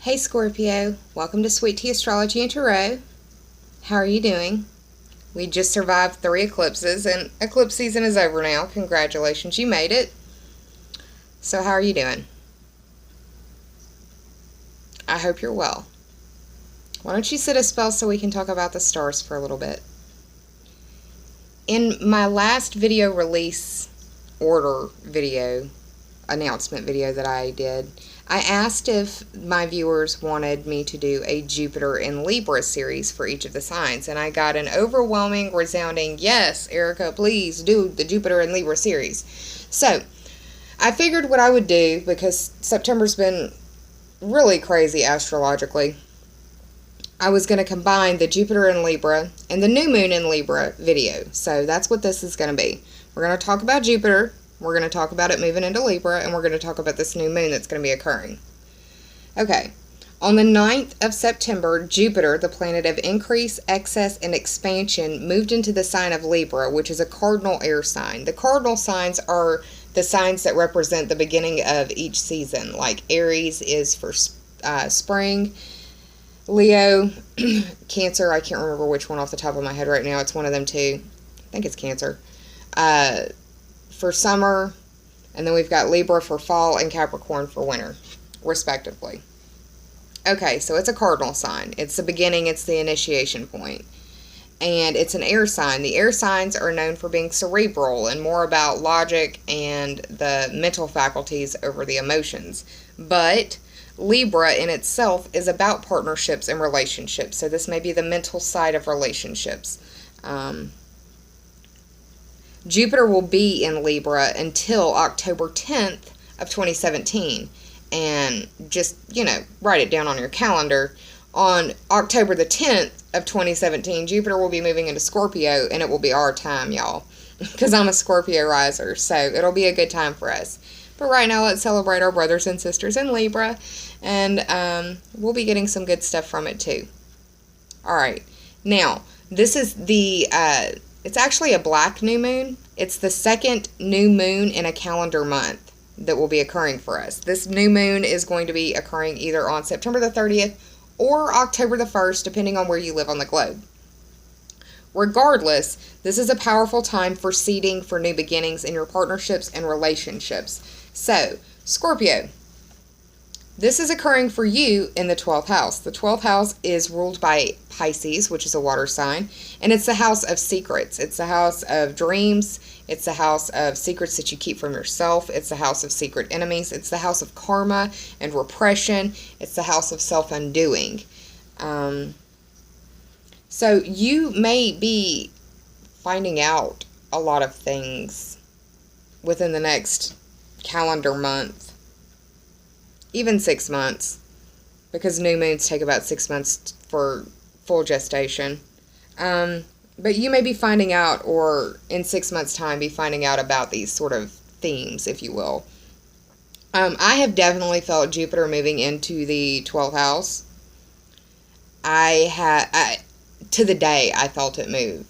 Hey Scorpio, welcome to Sweet Tea Astrology and Tarot. How are you doing? We just survived 3 eclipses and eclipse season is over now. Congratulations, you made it. So how are you doing? I hope you're well. Why don't you sit a spell so we can talk about the stars for a little bit? In my last video release order video, announcement video that I did, I asked if my viewers wanted me to do a Jupiter and Libra series for each of the signs, and I got an overwhelming, resounding, yes, Erica, please do the Jupiter and Libra series. So, I figured what I would do, because September's been really crazy astrologically, I was going to combine the Jupiter and Libra and the new moon in Libra video. So, that's what this is going to be. We're going to talk about Jupiter. We're going to talk about it moving into Libra, and we're going to talk about this new moon that's going to be occurring. Okay, on the 9th of September, Jupiter, the planet of increase, excess, and expansion, moved into the sign of Libra, which is a cardinal air sign. The cardinal signs are the signs that represent the beginning of each season, like Aries is for spring, Leo, Cancer, I can't remember which one off the top of my head right now, it's one of them too, I think it's Cancer, for summer, and then we've got Libra for fall and Capricorn for winter, respectively. Okay, so it's a cardinal sign. It's the beginning, it's the initiation point. And it's an air sign. The air signs are known for being cerebral and more about logic and the mental faculties over the emotions. But Libra in itself is about partnerships and relationships. So this may be the mental side of relationships. Jupiter will be in Libra until October 10th of 2017. And just, write it down on your calendar. On October the 10th of 2017, Jupiter will be moving into Scorpio, and it will be our time, y'all. Because I'm a Scorpio riser, so it'll be a good time for us. But right now, let's celebrate our brothers and sisters in Libra, and we'll be getting some good stuff from it, too. Alright, now, this is the... it's actually a black new moon. It's the second new moon in a calendar month that will be occurring for us. This new moon is going to be occurring either on September the 30th or October the 1st, depending on where you live on the globe. Regardless, this is a powerful time for seeding for new beginnings in your partnerships and relationships. So, Scorpio, this is occurring for you in the 12th house. The 12th house is ruled by Pisces, which is a water sign, and it's the house of secrets. It's the house of dreams. It's the house of secrets that you keep from yourself. It's the house of secret enemies. It's the house of karma and repression. It's the house of self-undoing. So you may be finding out a lot of things within the next calendar month. Even 6 months, because new moons take about 6 months for full gestation. But you may be finding out, or in 6 months' time, be finding out about these sort of themes, if you will. I have definitely felt Jupiter moving into the 12th house. To the day, I felt it move.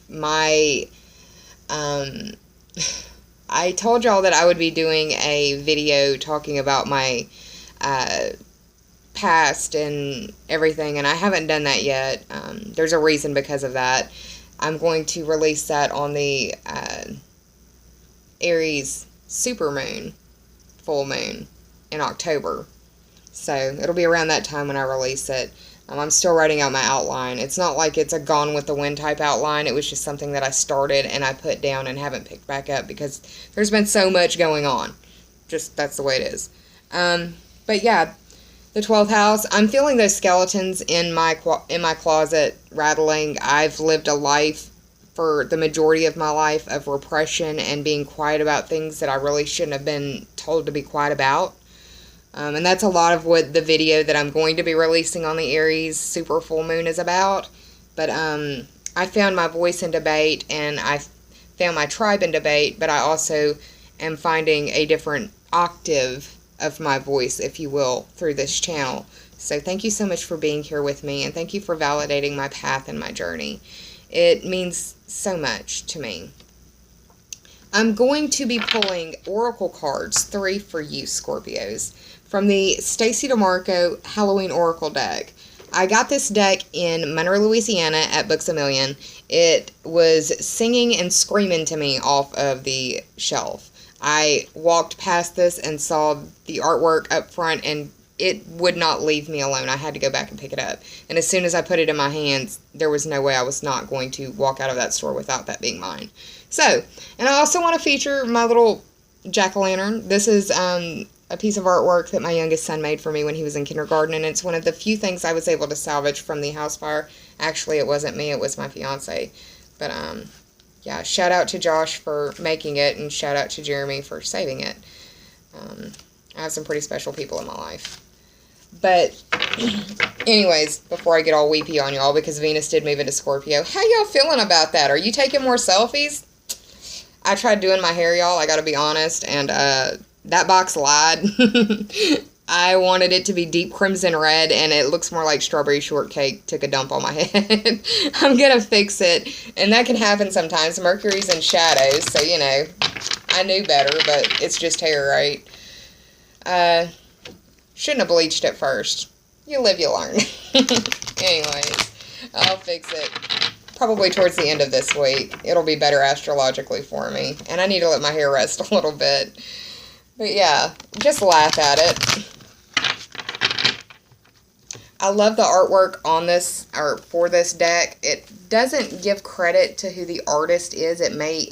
I told y'all that I would be doing a video talking about my past and everything, and I haven't done that yet. There's a reason because of that. I'm going to release that on the Aries supermoon, full moon, in October. So it'll be around that time when I release it. I'm still writing out my outline. It's not like it's a Gone with the Wind type outline. It was just something that I started and I put down and haven't picked back up because there's been so much going on. Just, that's the way it is. But yeah, the 12th house, I'm feeling those skeletons in my closet rattling. I've lived a life for the majority of my life of repression and being quiet about things that I really shouldn't have been told to be quiet about. And that's a lot of what the video that I'm going to be releasing on the Aries super full moon is about. But I found my voice in debate, and I found my tribe in debate, but I also am finding a different octave of my voice, if you will, through this channel. So thank you so much for being here with me, and thank you for validating my path and my journey. It means so much to me. I'm going to be pulling oracle cards, 3 for you, Scorpios, from the Stacey DeMarco Halloween Oracle deck. I got this deck in Monroe, Louisiana at Books A Million. It was singing and screaming to me off of the shelf. I walked past this and saw the artwork up front, and it would not leave me alone. I had to go back and pick it up. And as soon as I put it in my hands, there was no way I was not going to walk out of that store without that being mine. So, and I also want to feature my little jack-o'-lantern. This is a piece of artwork that my youngest son made for me when he was in kindergarten, and it's one of the few things I was able to salvage from the house fire. Actually, it wasn't me, it was my fiance. But, yeah, shout out to Josh for making it, and shout out to Jeremy for saving it. I have some pretty special people in my life. But, anyways, before I get all weepy on y'all, because Venus did move into Scorpio, how y'all feeling about that? Are you taking more selfies? I tried doing my hair, y'all, I gotta be honest, and, that box lied. I wanted it to be deep crimson red, and it looks more like strawberry shortcake took a dump on my head. I'm gonna fix it, and that can happen sometimes. Mercury's in shadows, so, you know, I knew better, but it's just hair, right? Shouldn't have bleached it first. You live, you learn. Anyways, I'll fix it. Probably towards the end of this week. It'll be better astrologically for me. And I need to let my hair rest a little bit. But yeah, just laugh at it. I love the artwork on this, or for this deck. It doesn't give credit to who the artist is. It may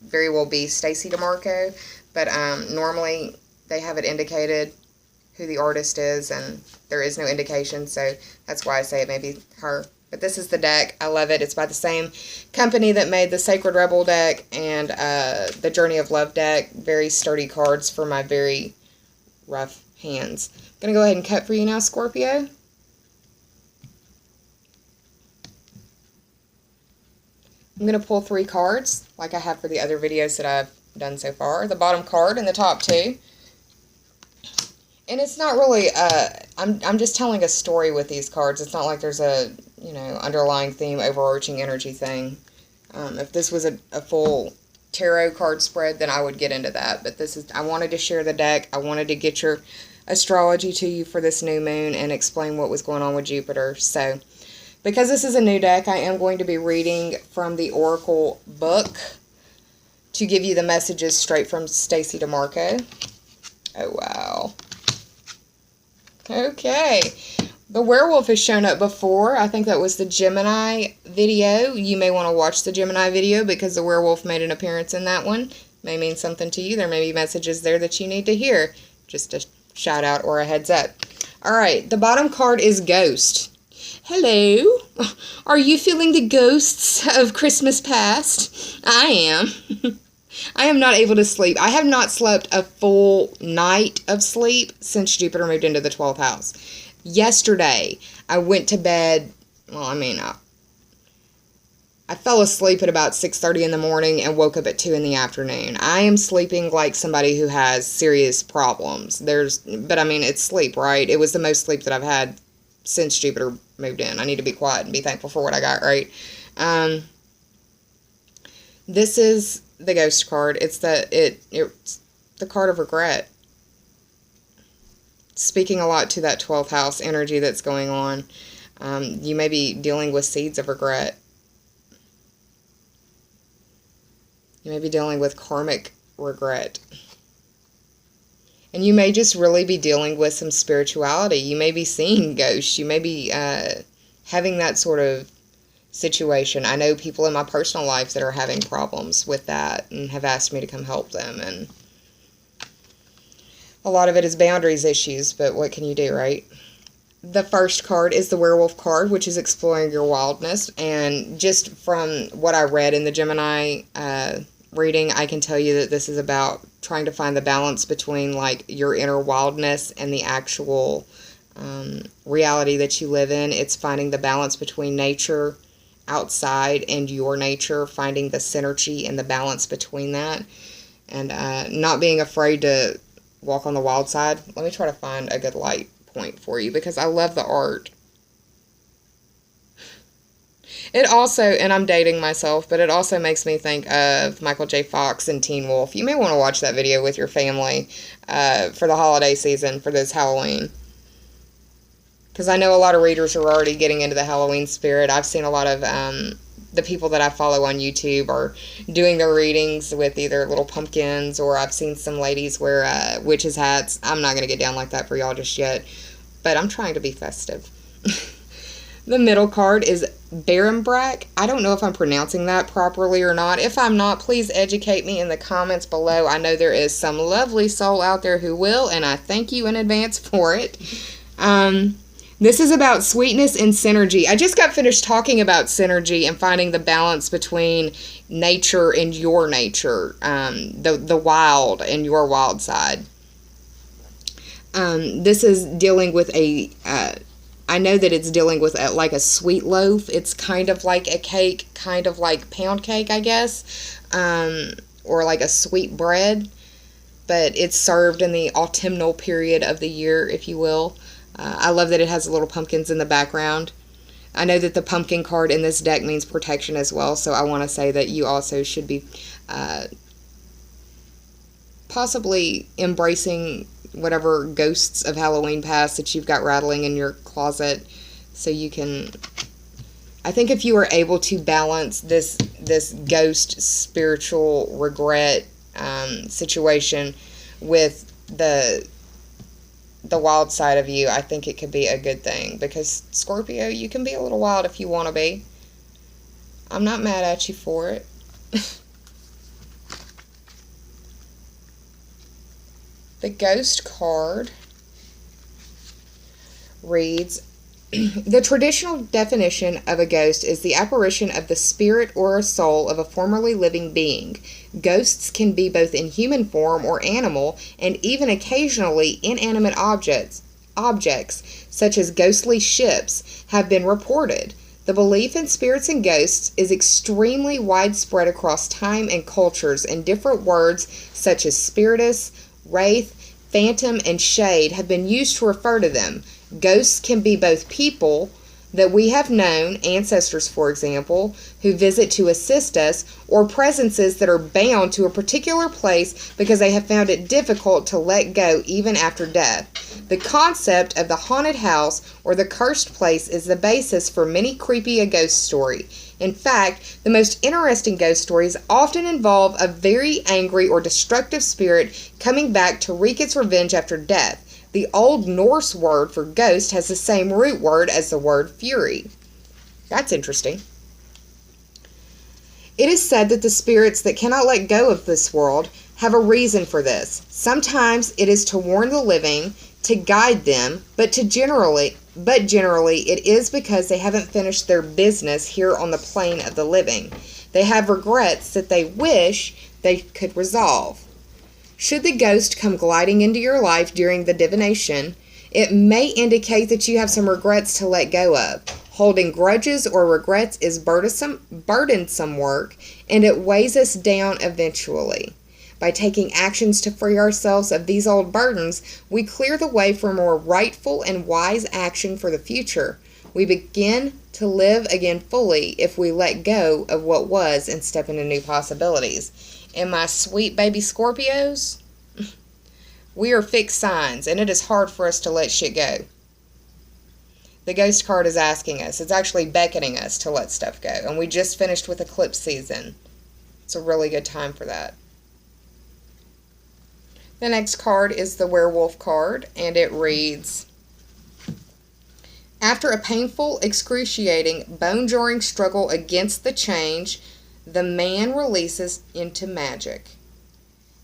very well be Stacey DeMarco, but normally they have it indicated who the artist is, and there is no indication, so that's why I say it may be her. But this is the deck. I love it. It's by the same company that made the Sacred Rebel deck and the Journey of Love deck. Very sturdy cards for my very rough hands. I'm going to go ahead and cut for you now, Scorpio. I'm going to pull 3 cards, like I have for the other videos that I've done so far. The bottom card and the top 2. And it's not really, I'm just telling a story with these cards. It's not like there's a, you know, underlying theme, overarching energy thing. If this was a full tarot card spread, then I would get into that. But this is, I wanted to share the deck. I wanted to get your astrology to you for this new moon and explain what was going on with Jupiter. So, because this is a new deck, I am going to be reading from the Oracle book to give you the messages straight from Stacey DeMarco. Oh, wow. Okay, the werewolf has shown up before. I think that was the Gemini video. You may want to watch the Gemini video because the werewolf made an appearance in that one. May mean something to you. There may be messages there that you need to hear. Just a shout out or a heads up. Alright, the bottom card is Ghost. Hello. Are you feeling the ghosts of Christmas past? I am. I am not able to sleep. I have not slept a full night of sleep since Jupiter moved into the 12th house. Yesterday, I went to bed, well, I mean, I fell asleep at about 6:30 in the morning and woke up at 2 in the afternoon. I am sleeping like somebody who has serious problems. But I mean, it's sleep, right? It was the most sleep that I've had since Jupiter moved in. I need to be quiet and be thankful for what I got, right? This is the Ghost card. It's the card of regret. Speaking a lot to that 12th house energy that's going on. You may be dealing with seeds of regret. You may be dealing with karmic regret. And you may just really be dealing with some spirituality. You may be seeing ghosts. You may be having that sort of situation. I know people in my personal life that are having problems with that and have asked me to come help them. And a lot of it is boundaries issues, but what can you do, right? The first card is the werewolf card, which is exploring your wildness. And just from what I read in the Gemini reading, I can tell you that this is about trying to find the balance between like your inner wildness and the actual reality that you live in. It's finding the balance between nature outside and your nature, finding the synergy and the balance between that, and not being afraid to walk on the wild side. Let me try to find a good light point for you because I love the art. It also, and I'm dating myself, but it also makes me think of Michael J. Fox and Teen Wolf. You may want to watch that video with your family for the holiday season, for this Halloween. Because I know a lot of readers are already getting into the Halloween spirit. I've seen a lot of the people that I follow on YouTube are doing their readings with either little pumpkins, or I've seen some ladies wear witches' hats. I'm not going to get down like that for y'all just yet, but I'm trying to be festive. The middle card is Barenbrack. I don't know if I'm pronouncing that properly or not. If I'm not, please educate me in the comments below. I know there is some lovely soul out there who will, and I thank you in advance for it. This is about sweetness and synergy. I just got finished talking about synergy and finding the balance between nature and your nature, the wild and your wild side. This is dealing with I know that it's dealing with like a sweet loaf. It's kind of like a cake, kind of like pound cake, I guess, or like a sweet bread, but it's served in the autumnal period of the year, if you will. I love that it has little pumpkins in the background. I know that the pumpkin card in this deck means protection as well, so I want to say that you also should be possibly embracing whatever ghosts of Halloween past that you've got rattling in your closet, so you can... I think if you are able to balance this ghost spiritual regret situation with the wild side of you, I think it could be a good thing. Because, Scorpio, you can be a little wild if you want to be. I'm not mad at you for it. The ghost card reads, the traditional definition of a ghost is the apparition of the spirit or a soul of a formerly living being. Ghosts can be both in human form or animal, and even occasionally inanimate objects such as ghostly ships have been reported. The belief in spirits and ghosts is extremely widespread across time and cultures, and different words such as spiritus, wraith, phantom, and shade have been used to refer to them. Ghosts can be both people that we have known, ancestors for example, who visit to assist us, or presences that are bound to a particular place because they have found it difficult to let go even after death. The concept of the haunted house or the cursed place is the basis for many creepy a ghost story. In fact, the most interesting ghost stories often involve a very angry or destructive spirit coming back to wreak its revenge after death. The Old Norse word for ghost has the same root word as the word fury. That's interesting. It is said that the spirits that cannot let go of this world have a reason for this. Sometimes it is to warn the living, to guide them, but generally it is because they haven't finished their business here on the plane of the living. They have regrets that they wish they could resolve. Should the ghost come gliding into your life during the divination, it may indicate that you have some regrets to let go of. Holding grudges or regrets is burdensome work, and it weighs us down eventually. By taking actions to free ourselves of these old burdens, we clear the way for more rightful and wise action for the future. We begin to live again fully if we let go of what was and step into new possibilities. And my sweet baby Scorpios, we are fixed signs, and it is hard for us to let shit go. The ghost card is asking us. It's actually beckoning us to let stuff go. And we just finished with eclipse season. It's a really good time for that. The next card is the werewolf card, and it reads, after a painful, excruciating, bone-jarring struggle against the change, the man releases into magic.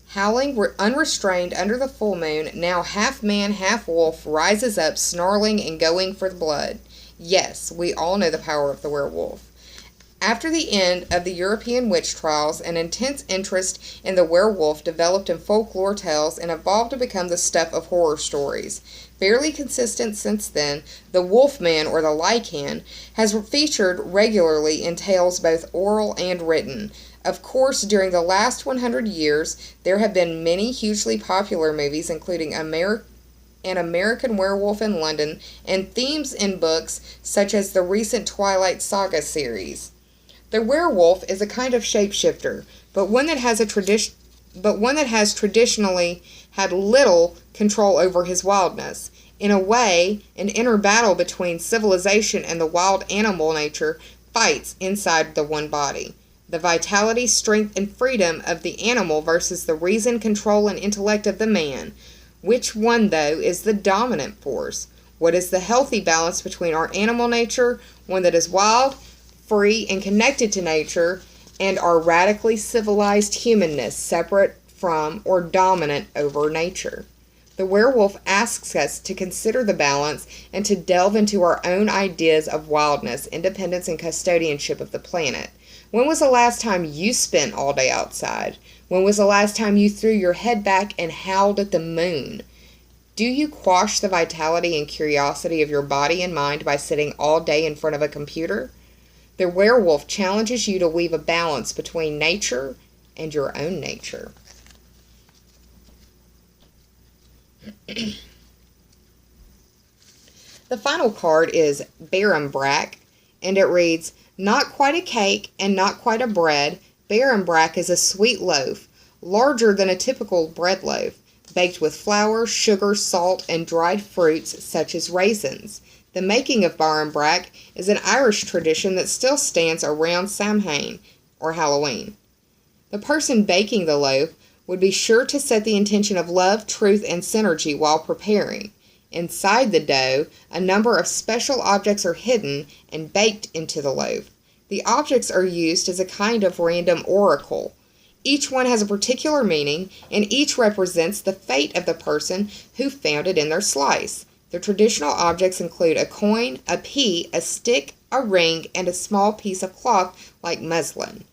Howling unrestrained under the full moon, now half man, half wolf, rises up, snarling and going for the blood. Yes, we all know the power of the werewolf. After the end of the European witch trials, an intense interest in the werewolf developed in folklore tales and evolved to become the stuff of horror stories. Fairly consistent since then, the Wolfman, or the Lycan, has featured regularly in tales both oral and written. Of course, during the last 100 years, there have been many hugely popular movies, including An American Werewolf in London, and themes in books such as the recent Twilight Saga series. The werewolf is a kind of shapeshifter, but one that has traditionally had little control over his wildness. In a way, an inner battle between civilization and the wild animal nature fights inside the one body. The vitality, strength, and freedom of the animal versus the reason, control, and intellect of the man. Which one, though, is the dominant force? What is the healthy balance between our animal nature, one that is wild, free, and connected to nature, and our radically civilized humanness, separate from or dominant over nature? The werewolf asks us to consider the balance and to delve into our own ideas of wildness, independence, and custodianship of the planet. When was the last time you spent all day outside? When was the last time you threw your head back and howled at the moon? Do you quash the vitality and curiosity of your body and mind by sitting all day in front of a computer? The werewolf challenges you to weave a balance between nature and your own nature. The final card is Barenbrack, and it reads, "Not quite a cake and not quite a bread, Barenbrack is a sweet loaf, larger than a typical bread loaf, baked with flour, sugar, salt, and dried fruits such as raisins. The making of Barenbrack is an Irish tradition that still stands around Samhain, or Halloween. The person baking the loaf would be sure to set the intention of love, truth, and synergy while preparing. Inside the dough, a number of special objects are hidden and baked into the loaf. The objects are used as a kind of random oracle. Each one has a particular meaning, and each represents the fate of the person who found it in their slice. The traditional objects include a coin, a pea, a stick, a ring, and a small piece of cloth like muslin.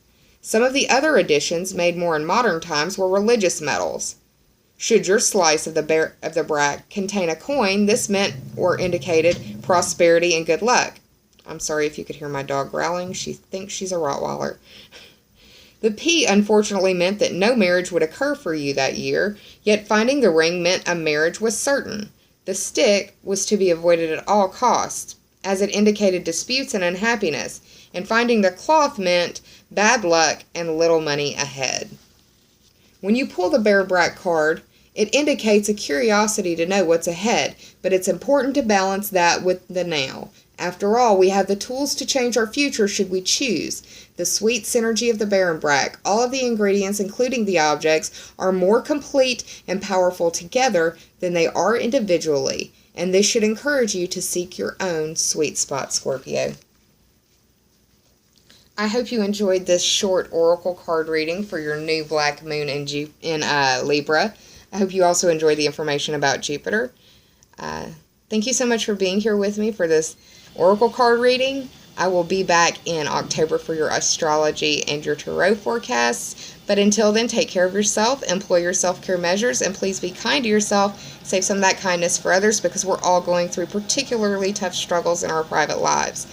Some of the other additions, made more in modern times, were religious medals. Should your slice of the brack contain a coin, this meant or indicated prosperity and good luck." I'm sorry if you could hear my dog growling. She thinks she's a Rottweiler. The pea unfortunately meant that no marriage would occur for you that year, yet finding the ring meant a marriage was certain. The stick was to be avoided at all costs, as it indicated disputes and unhappiness, and finding the cloth meant bad luck and little money ahead. When you pull the Barenbrack card, it indicates a curiosity to know what's ahead, but it's important to balance that with the now. After all, we have the tools to change our future should we choose. The sweet synergy of the Barenbrack, all of the ingredients, including the objects, are more complete and powerful together than they are individually, and this should encourage you to seek your own sweet spot, Scorpio. I hope you enjoyed this short oracle card reading for your new black moon in Libra. I hope you also enjoyed the information about Jupiter. Thank you so much for being here with me for this oracle card reading. I will be back in October for your astrology and your tarot forecasts. But until then, take care of yourself, employ your self-care measures, and please be kind to yourself. Save some of that kindness for others because we're all going through particularly tough struggles in our private lives.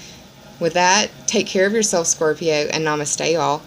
With that, take care of yourself, Scorpio, and namaste, y'all.